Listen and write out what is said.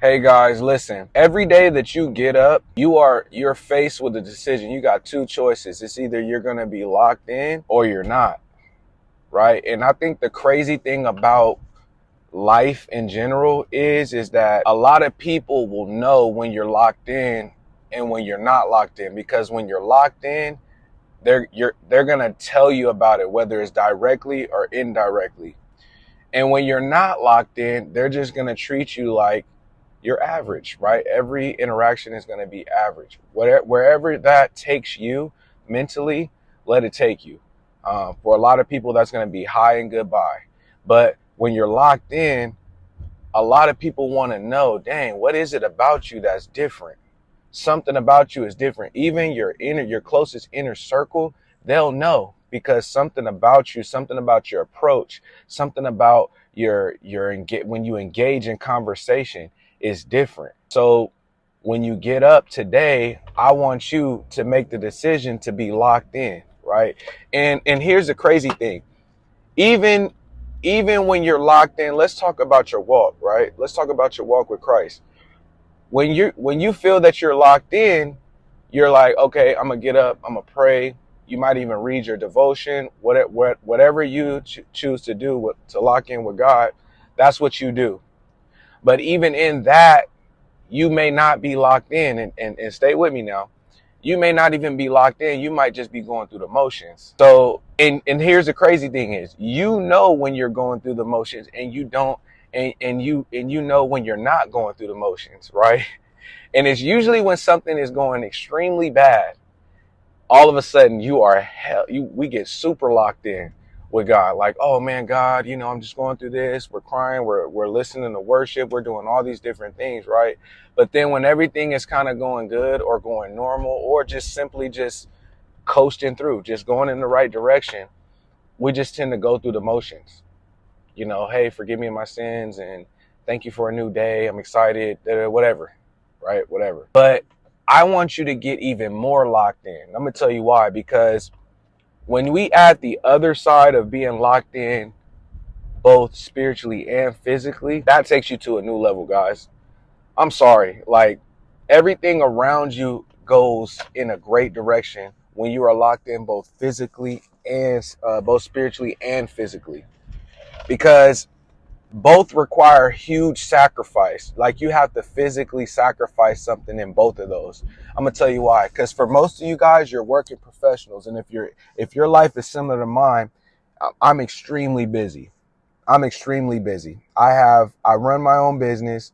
Hey guys, listen. Every day that you get up, you're faced with a decision. You got two choices. It's either you're going to be locked in or you're not, right? And I think the crazy thing about life in general is that a lot of people will know when you're locked in and when you're not locked in, because when you're locked in, they're going to tell you about it, whether it's directly or indirectly. And when you're not locked in, they're just going to treat you like you're average, right? Every interaction is going to be average. Wherever that takes you mentally, let it take you. For a lot of people, that's going to be high and goodbye. But when you're locked in, a lot of people want to know, dang, what is it about you that's different? Something about you is different. Even your closest inner circle, they'll know, because something about you, something about your approach, something about when you engage in conversation is different. So when you get up today, I want you to make the decision to be locked in, right? And here's the crazy thing. Even even when you're locked in, let's talk about your walk, right? Let's talk about your walk with Christ. When you feel that you're locked in, you're like, okay, I'm gonna get up, I'm gonna pray. You might even read your devotion, whatever you choose to do to lock in with God. That's what you do. But even in that, you may not be locked in, and stay with me now. You may not even be locked in. You might just be going through the motions. So, and here's the crazy thing is, you know when you're going through the motions, and you don't, and you know when you're not going through the motions, right? And it's usually when something is going extremely bad, all of a sudden we get super locked in with God. Like, oh man, God, I'm just going through this. We're crying. We're listening to worship. We're doing all these different things, right? But then when everything is kind of going good or going normal or just simply just coasting through, just going in the right direction, we just tend to go through the motions. Hey, forgive me my sins and thank you for a new day. I'm excited, whatever, right? Whatever. But I want you to get even more locked in. I'm going to tell you why, because when we add the other side of being locked in, both spiritually and physically, that takes you to a new level, guys. I'm sorry. Like, everything around you goes in a great direction when you are locked in both physically and both spiritually and physically, because both require huge sacrifice. Like, you have to physically sacrifice something in both of those. I'm gonna tell you why. Because for most of you guys, you're working professionals, and if your life is similar to mine, I'm extremely busy. I'm extremely busy. I run my own business.